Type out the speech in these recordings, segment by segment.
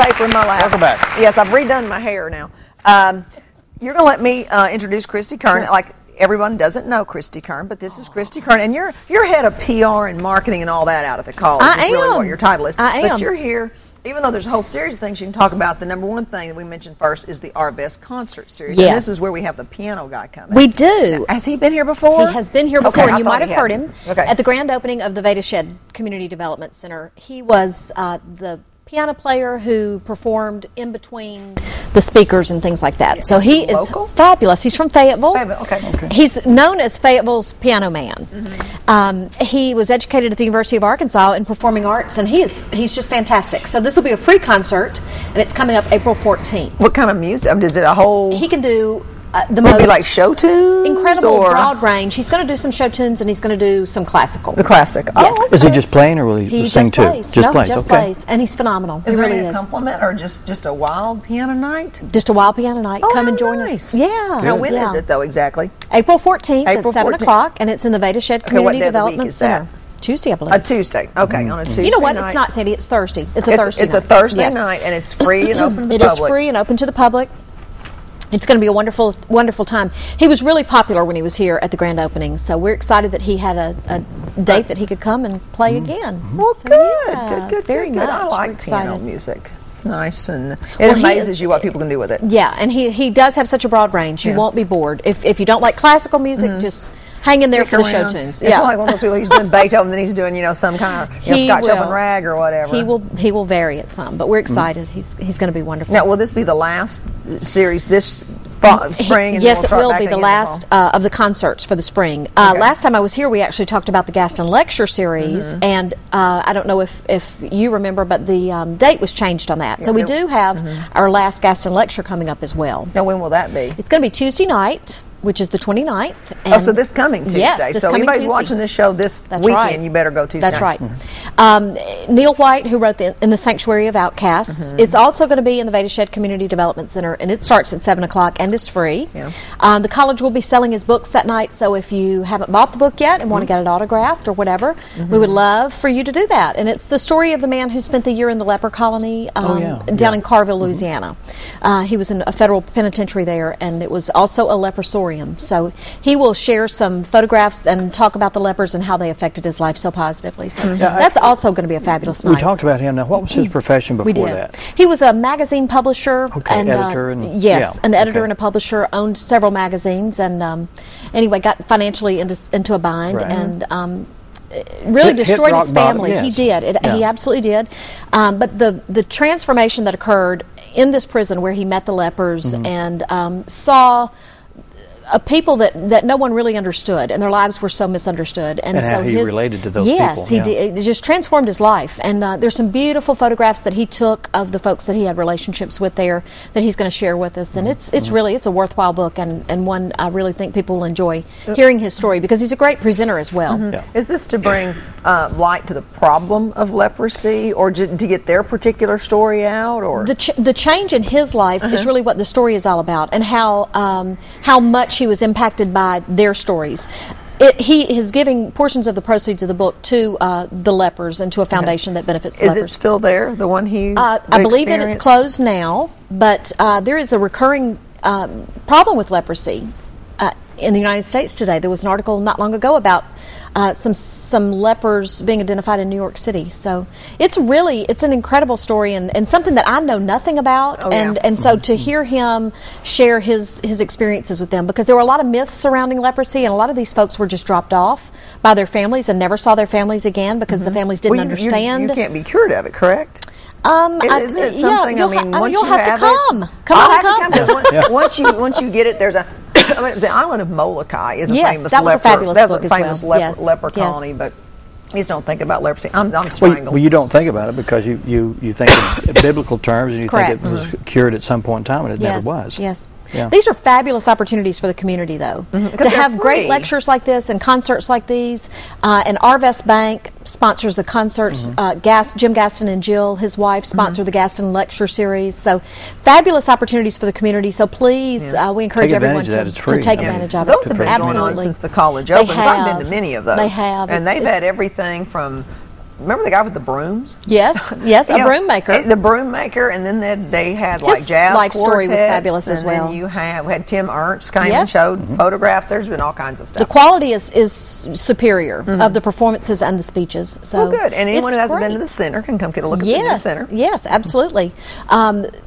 paper in my lap. Welcome back. Yes, I've redone my hair now. You're going to let me introduce Christy Kern. Sure. Like, everyone doesn't know Christy Kern, but this is Christy Kern, and you're head of PR and marketing and all that out at the college. I is really am. what your title is. I am. But you're here, even though there's a whole series of things you can talk about. The number one thing that we mentioned first is the Arvest Concert Series. Yes. And this is where we have the piano guy coming. We do. Now, has he been here before? He has been here before, Okay, and I you thought might have he heard hadn't. him Okay. at the grand opening of the Fayetteville Community Development Center. He was the piano player who performed in between the speakers and things like that. So he is local? fabulous. He's from Fayetteville. Okay. He's known as Fayetteville's piano man. He was educated at the University of Arkansas in performing arts, and he's just fantastic. So this will be a free concert, and it's coming up April 14th. What kind of music? Is it a whole... He can do the Would it most be like show tunes? incredible or broad range. He's going to do some show tunes, and he's going to do some classical. the classic? Yes. Oh, Is he okay. just playing, or will he, He sing just too? plays. Just No, plays. he just Okay. plays, and he's phenomenal. Is he there really any is. compliment or just a wild piano night? Just a wild piano night. Oh, Come how and join nice. us. Yeah. Now, when is Yeah. it, though, exactly? April 14th April at 7 14th. o'clock, and it's in the Fayetteville what Community day of the week Development is that? Center. Tuesday, I believe. A Tuesday. Okay, on a Tuesday You know what? night. It's not Sandy. It's Thursday. It's a Thursday It's night. a Thursday Yes. night, and it's free and open to the It public. is free and open to the public. It's going to be a wonderful, wonderful time. He was really popular when he was here at the grand opening, so we're excited that he had a date that he could come and play again. Well, So, good, yeah, good. Very much. I We're like piano excited. music. It's nice, and it Well, he amazes is- you what people can do with it. Yeah, and he does have such a broad range. You Yeah. won't be bored. If you don't like classical music, just hang in there Stick for the show around. tunes. It's not like one of those people. He's doing Beethoven, then he's doing some kind of He Scotch will. open rag or whatever. He will vary it some, but we're excited. He's going to be wonderful. Now, will this be the last series this spring? And Yes, then we'll it start will back be the again in last fall? of the concerts for the spring. Okay. Last time I was here, we actually talked about the Gaston Lecture Series, and I don't know if you remember, but the date was changed on that. So we do have our last Gaston Lecture coming up as well. Now, when will that be? It's going to be Tuesday night, which is the 29th. Oh, so this coming Tuesday. Yes, this so coming anybody's Tuesday. watching this show this That's weekend, right. you better go Tuesday That's night. right. Neil White, who wrote In the Sanctuary of Outcasts, it's also going to be in the Fayetteville Community Development Center, and it starts at 7 o'clock and is free. Yeah. The college will be selling his books that night, so if you haven't bought the book yet and want to get it autographed or whatever, we would love for you to do that. And it's the story of the man who spent the year in the leper colony down in Carville, Louisiana. He was in a federal penitentiary there, and it was also a leprosorium. So he will share some photographs and talk about the lepers and how they affected his life so positively. So that's also going to be a fabulous night. We talked about him. Now, what was his profession before We did. that? He was a magazine publisher. Okay, and, editor and- yes, yeah, an editor okay. and a publisher, owned several magazines, and anyway, got financially into a bind, Right. and really Hit destroyed rock his family. bottom, He yes. did. Yeah. He absolutely did. But the transformation that occurred in this prison where he met the lepers and saw a people that no one really understood, and their lives were so misunderstood. And so how he related to those yes, people. he Yeah. did. It just transformed his life. And there's some beautiful photographs that he took of the folks that he had relationships with there that he's going to share with us. And it's really a worthwhile book, and one I really think people will enjoy hearing his story, because he's a great presenter as well. Yeah. Is this to bring light to the problem of leprosy, or to get their particular story out, or The change in his life is really what the story is all about, and how much he was impacted by their stories. He is giving portions of the proceeds of the book to the lepers and to a foundation that benefits is lepers. it still there? The one he I believe that it's experienced? closed now, but there is a recurring problem with leprosy in the United States today. There was an article not long ago about some lepers being identified in New York City. So it's an incredible story, and something that I know nothing about. Oh, yeah. And so to hear him share his experiences with them, because there were a lot of myths surrounding leprosy, and a lot of these folks were just dropped off by their families and never saw their families again because the families didn't Well, understand. You can't be cured of it, correct? Is it something? Yeah, once you'll you have to have come. it, Come I'll on, have to come. because once you get it, there's a the island of Molokai is a Yes, famous that was a leper. fabulous That's book a as famous well. leper Yes. colony, but you just don't think about leprosy. I'm Well, strangled. well, you don't think about it because you think in biblical terms, and you Correct. think it was cured at some point in time, and it Yes, never was. yes. Yeah. These are fabulous opportunities for the community, though, to they're have great free. lectures like this and concerts like these. And Arvest Bank sponsors the concerts. Jim Gaston and Jill, his wife, sponsor the Gaston Lecture Series. So fabulous opportunities for the community. So please, we encourage Take everyone advantage of that. It's to free. take I mean, advantage of it. Those have been going on Absolutely. since the college They opens. I've been have. to many of those. They have. And they've It's- had everything from remember the guy with the brooms? Yes, yes, a broom maker. The broom maker, and then they had like His jazz life story was quartets, fabulous as well. And then we had Tim Ernst came and Yes. showed photographs. There's been all kinds of stuff. The quality is superior of the performances and the speeches. So good. And anyone who it's hasn't been great. to the center can come get a look at the new center. Yes, absolutely.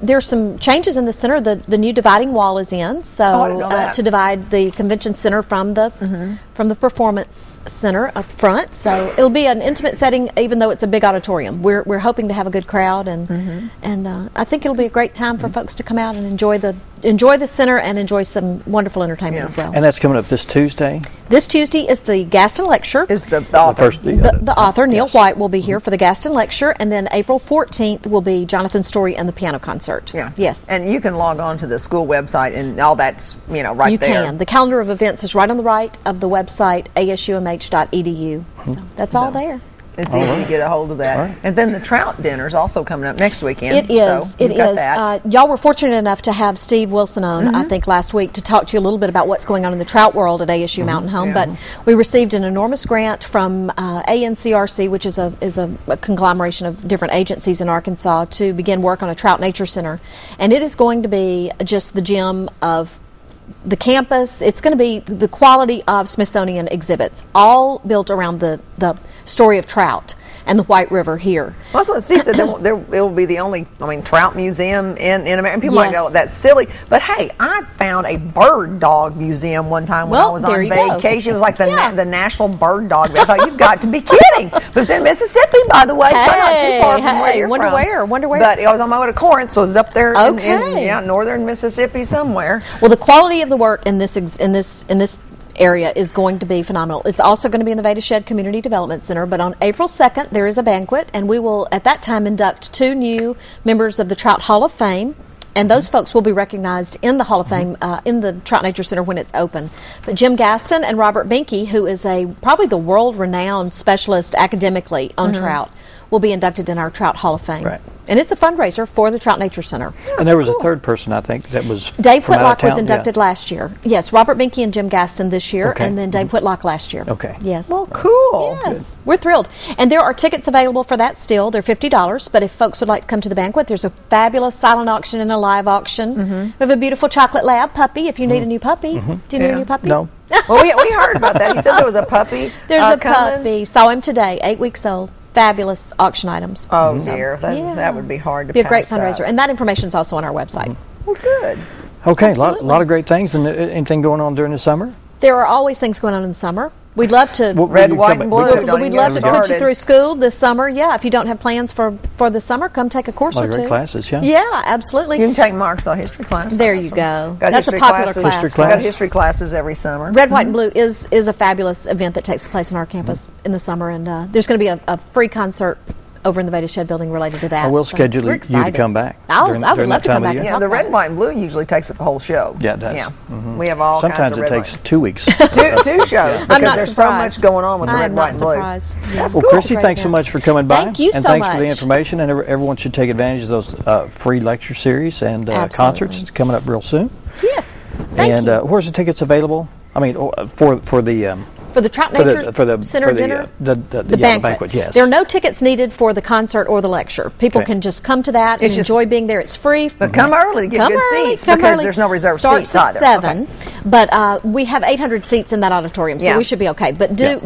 There's some changes in the center. The new dividing wall is in, so I didn't know that. to divide the convention center from the performance center up front. So it'll be an intimate setting, even though it's a big auditorium. We're hoping to have a good crowd, and I think it'll be a great time for folks to come out and enjoy the center and enjoy some wonderful entertainment as well. And that's coming up this Tuesday? This Tuesday is the Gaston Lecture. Is the author. The author, Neil White, will be here for the Gaston Lecture, and then April 14th will be Jonathan Story and the piano concert. Yeah. Yes. And you can log on to the school website, and all that's right You there. can. The calendar of events is right on the right of the website, asumh.edu. So that's all there. It's easy to get a hold of that. Right. And then the Trout Dinner is also coming up next weekend. It is. So It you've got is. that. Y'all were fortunate enough to have Steve Wilson on, I think, last week to talk to you a little bit about what's going on in the trout world at ASU Mountain Home. Yeah. But we received an enormous grant from ANCRC, which is a conglomeration of different agencies in Arkansas, to begin work on a Trout Nature Center. And it is going to be just the gem of the campus. It's going to be the quality of Smithsonian exhibits, all built around the story of trout and the White River here. Well, that's what Steve said. It will be the only, trout museum in America. And people might Yes. go, that's silly. But hey, I found a bird dog museum one time when Well, I was there on you go. vacation. It was like the Yeah. the National Bird Dog. I thought, you've got to be kidding. But it's in Mississippi, by the way. So not too far from where you're wonder from. where. But I was on my way to Corinth, so it was up there Okay. in northern Mississippi somewhere. Well, the quality of the work in this area is going to be phenomenal. It's also going to be in the Veda Shed Community Development Center, but on April 2nd there is a banquet, and we will at that time induct 2 new members of the Trout Hall of Fame, and those folks will be recognized in the Hall of Fame in the Trout Nature Center when it's open. But Jim Gaston and Robert Binke, who is probably the world-renowned specialist academically on trout, will be inducted in our Trout Hall of Fame. Right. And it's a fundraiser for the Trout Nature Center. And there was a third person, I think, that was Dave from out of Whitlock was town? inducted last year. Yes, Robert Binke and Jim Gaston this year, Okay. and then Dave Whitlock last year. Okay. Yes. Well, cool. Yes, we're thrilled. And there are tickets available for that still. They're $50, but if folks would like to come to the banquet, there's a fabulous silent auction and a live auction. We have a beautiful chocolate lab puppy if you need a new puppy. Do you need a new puppy? No. Well, we heard about that. He said there was a puppy. There's a coming. puppy. Saw him today, 8 weeks old. Fabulous auction items. Oh, dear. Yeah. That would be hard to Be a great pass fundraiser. up. And that information is also on our website. Well, good. Okay, a Absolutely. lot of great things. And anything going on during the summer? There are always things going on in the summer. We'd love to. What Red, will you white, come and at? blue. We'd- Don't We'd even love get to put you started. through school this summer. Yeah, if you don't have plans for the summer, come take a course A lot or of great two. classes, yeah. Yeah, absolutely. You can take Mark's history class. There you go. Got That's a history popular classes. class. History We've got class. history classes every summer. Red, White, and Blue is a fabulous event that takes place on our campus in the summer, and there's going to be a free concert over in the Veda Shed building related to that. I will So schedule we're you to excited. come back. I during would that love to time come of back year. and Yeah, talk the about red, it. white, and blue usually takes up the whole show. Yeah, it does. Yeah. We have all Sometimes kinds it of red, takes white. 2 weeks. two shows because I'm not there's so surprised. much going on with the I red, am white, not and blue. surprised. That's Well, cool. Christy, Great thanks so event. much for coming by. Thank you and so thanks for the much. information. And everyone should take advantage of those free lecture series and Absolutely. concerts coming up real soon. Yes. Thank And you. where's the tickets available? I mean, for the For the Trout for Nature the Center dinner, the banquet. Yes. There are no tickets needed for the concert or the lecture. People Okay. can just come to that It's and just- enjoy being there. It's free. But come early to get Come good early, seats come because early. there's no reserved Starts seats at either. 7, Okay. but we have 800 seats in that auditorium, so Yeah. we should be okay. But Yeah.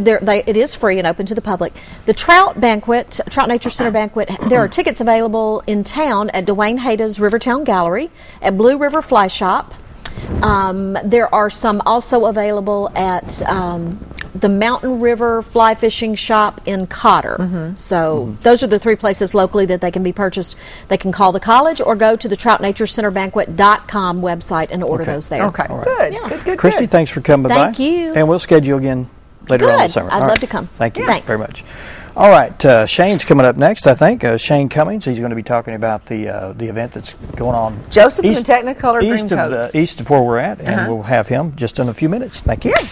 it is free and open to the public. The Trout Banquet, Trout Nature Center Banquet, there are tickets available in town at Dwayne Hayda's Rivertown Gallery, at Blue River Fly Shop. There are some also available at the Mountain River Fly Fishing Shop in Cotter. So those are the 3 places locally that they can be purchased. They can call the college or go to the TroutNatureCenterBanquet.com website and order Okay. those there. Okay, All right. good. Yeah. Good. Christy, Good. thanks for coming by. Thank you. And we'll schedule again later on Good. this summer. I'd All love right. to come. Thank you Thanks. very much. All right, Shane's coming up next, I think. Shane Cummings. He's going to be talking about the event that's going on Joseph and the Technicolor east Dreamcoat. of where we're at, and we'll have him just in a few minutes. Thank you. Yeah.